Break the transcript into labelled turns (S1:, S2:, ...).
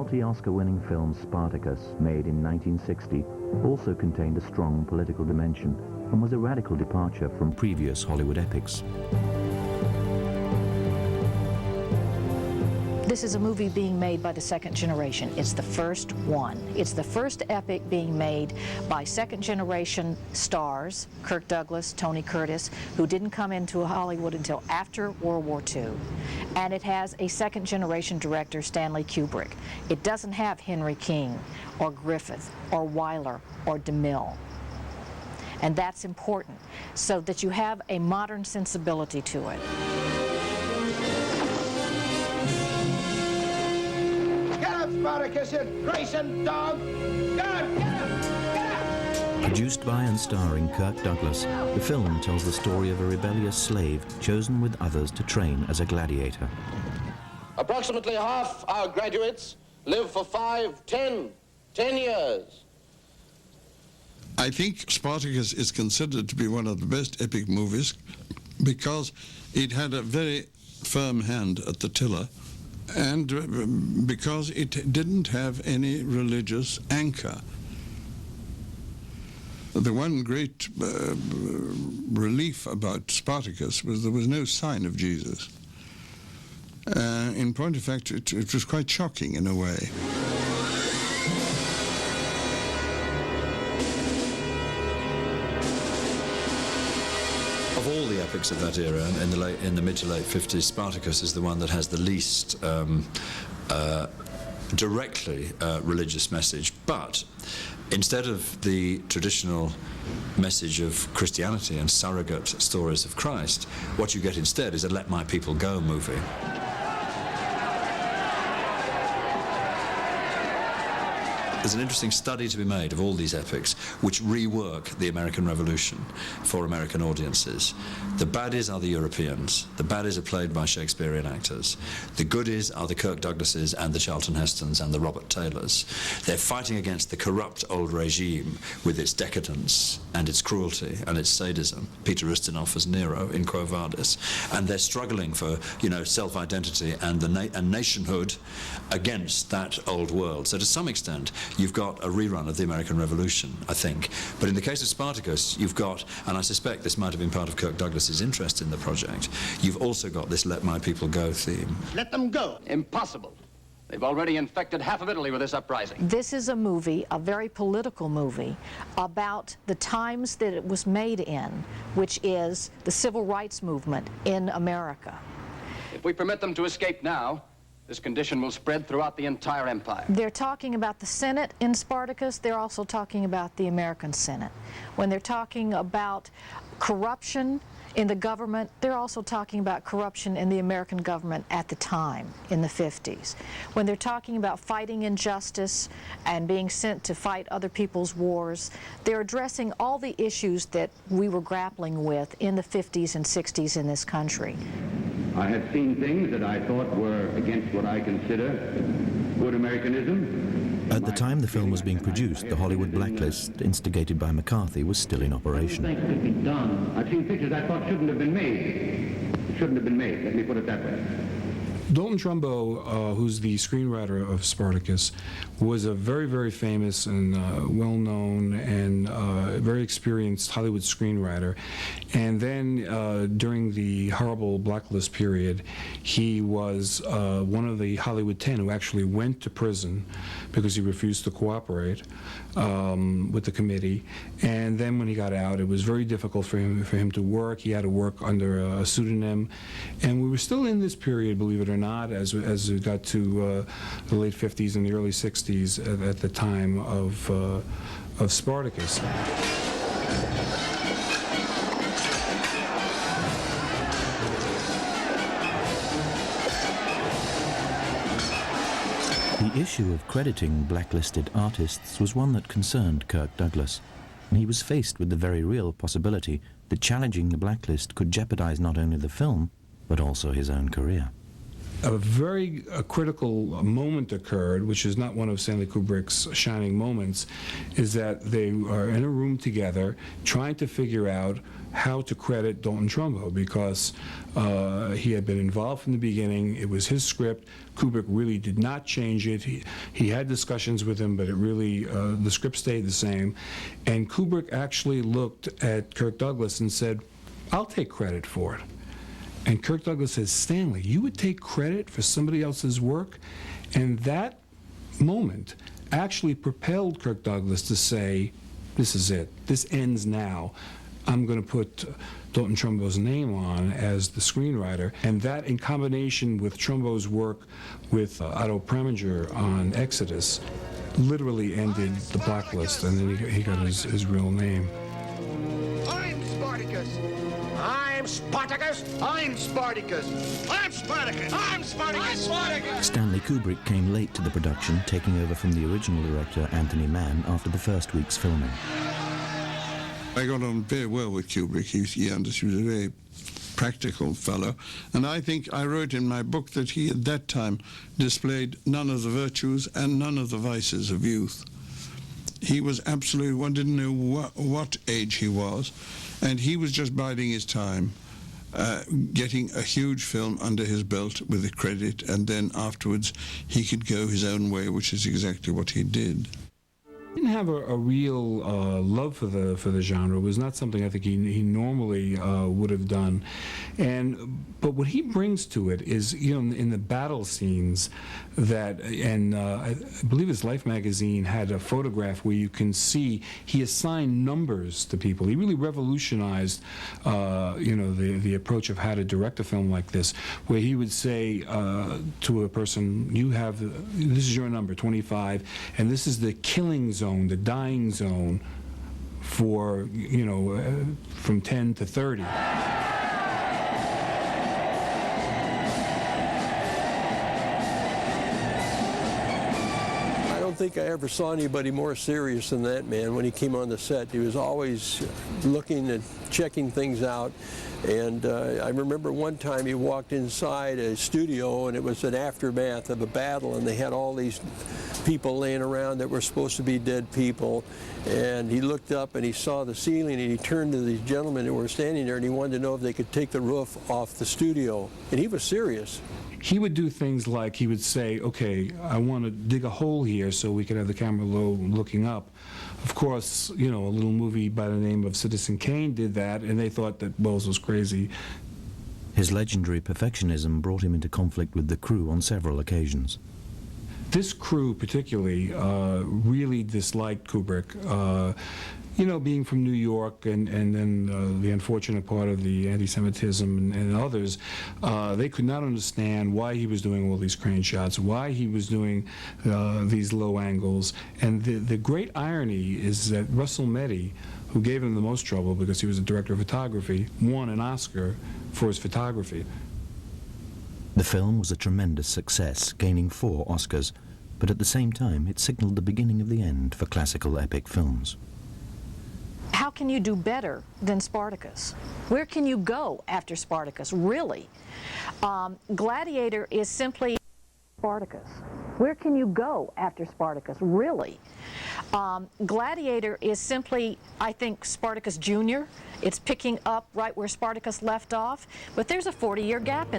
S1: multi-Oscar-winning film Spartacus, made in 1960, also contained a strong political dimension and was a radical departure from previous Hollywood epics.
S2: This is a movie being made by the second generation. It's the first one. It's the first epic being made by second generation stars, Kirk Douglas, Tony Curtis, who didn't come into Hollywood until after World War II. And it has a second generation director, Stanley Kubrick. It doesn't have Henry King or Griffith or Wyler or DeMille. And that's important, so that you have a modern sensibility to it.
S3: Spartacus, you Grayson dog! Get him! Get him! Get him!
S1: Produced by and starring Kirk Douglas, the film tells the story of a rebellious slave chosen with others to train as a gladiator.
S4: Approximately half our graduates live for 5, 10 years.
S5: I think Spartacus is considered to be one of the best epic movies because it had a very firm hand at the tiller, and because it didn't have any religious anchor. The one great relief about Spartacus was there was no sign of Jesus. In point of fact, it was quite shocking in a way.
S6: Of all the epics of that era, in the mid to late 50s, Spartacus is the one that has the least directly religious message. But instead of the traditional message of Christianity and surrogate stories of Christ, what you get instead is a Let My People Go movie. There's an interesting study to be made of all these epics which rework the American Revolution for American audiences. The baddies are the Europeans. The baddies are played by Shakespearean actors. The goodies are the Kirk Douglases and the Charlton Hestons and the Robert Taylors. They're fighting against the corrupt old regime with its decadence and its cruelty and its sadism. Peter Ustinov as Nero in Quo Vadis. And they're struggling for, self-identity and nationhood against that old world. So to some extent, you've got a rerun of the American Revolution, I think. But in the case of Spartacus, you've got, and I suspect this might have been part of Kirk Douglas's interest in the project, you've also got this Let My People Go theme.
S4: Let them go. Impossible. They've already infected half of Italy with this uprising.
S2: This is a movie, a very political movie, about the times that it was made in, which is the civil rights movement in America.
S4: If we permit them to escape now, this condition will spread throughout the entire empire.
S2: They're talking about the Senate in Spartacus. They're also talking about the American Senate. When they're talking about corruption in the government, they're also talking about corruption in the American government at the time, in the 50s. When they're talking about fighting injustice and being sent to fight other people's wars, they're addressing all the issues that we were grappling with in the 50s and 60s in this country.
S7: I have seen things that I thought were against what I consider good Americanism.
S1: At the time the film was being produced, the Hollywood blacklist, instigated by McCarthy, was still in operation.
S7: Things could be done. I've seen pictures I thought shouldn't have been made. Shouldn't have been made, let me put it that way.
S8: Dalton Trumbo, who's the screenwriter of Spartacus, was a very, very famous and well-known and very experienced Hollywood screenwriter. And then during the horrible blacklist period, he was one of the Hollywood 10 who actually went to prison because he refused to cooperate with the committee. And then when he got out, it was very difficult for him to work. He had to work under a pseudonym. And we were still in this period, believe it or not, as we got to the late 50s and the early 60s at the time of Spartacus.
S1: The issue of crediting blacklisted artists was one that concerned Kirk Douglas, and he was faced with the very real possibility that challenging the blacklist could jeopardize not only the film, but also his own career.
S8: a very critical moment occurred, which is not one of Stanley Kubrick's shining moments, is that they are in a room together trying to figure out how to credit Dalton Trumbo, because he had been involved from the beginning. It was his script. Kubrick really did not change it. He had discussions with him, but it really, the script stayed the same. And Kubrick actually looked at Kirk Douglas and said, "I'll take credit for it." And Kirk Douglas says, "Stanley, you would take credit for somebody else's work?" And that moment actually propelled Kirk Douglas to say, "This is it. This ends now. I'm going to put Dalton Trumbo's name on as the screenwriter." And that, in combination with Trumbo's work with Otto Preminger on Exodus, literally ended the blacklist, and then he got his real name.
S3: I'm Spartacus. I'm Spartacus. I'm Spartacus. I'm Spartacus. I'm Spartacus. I'm Spartacus.
S1: Stanley Kubrick came late to the production, taking over from the original director Anthony Mann after the first week's filming.
S5: I got on very well with Kubrick. He understood, he was a very practical fellow. And I think I wrote in my book that he at that time displayed none of the virtues and none of the vices of youth. He was absolutely, one didn't know what age he was, and he was just biding his time, getting a huge film under his belt with the credit, and then afterwards he could go his own way, which is exactly what he did.
S8: He didn't have a real love for the genre. It was not something I think he normally would have done. But what he brings to it is, in the battle scenes that, and I believe his Life magazine had a photograph where you can see he assigned numbers to people. He really revolutionized, the approach of how to direct a film like this, where he would say to a person, this is your number, 25, and this is the killing zone, the dying zone for, from 10 to 30.
S9: I don't think I ever saw anybody more serious than that man when he came on the set. He was always looking and checking things out. And I remember one time he walked inside a studio, and it was an aftermath of a battle, and they had all these people laying around that were supposed to be dead people. And he looked up and he saw the ceiling, and he turned to these gentlemen who were standing there, and he wanted to know if they could take the roof off the studio. And he was serious.
S8: He would do things like he would say, "Okay, I want to dig a hole here so we could have the camera low looking up." Of course, a little movie by the name of Citizen Kane did that, and they thought that Wells was crazy.
S1: His legendary perfectionism brought him into conflict with the crew on several occasions.
S8: This crew particularly really disliked Kubrick. Being from New York and then the unfortunate part of the anti-Semitism and others, they could not understand why he was doing all these crane shots, why he was doing these low angles. And the great irony is that Russell Meddy, who gave him the most trouble because he was a director of photography, won an Oscar for his photography.
S1: The film was a tremendous success, gaining 4 Oscars, but at the same time it signaled the beginning of the end for classical epic films.
S2: How can you do better than Spartacus? Where can you go after Spartacus, really? Gladiator is simply Spartacus. Where can you go after Spartacus, really? Gladiator is simply, I think, Spartacus Jr. It's picking up right where Spartacus left off, but there's a 40-year gap in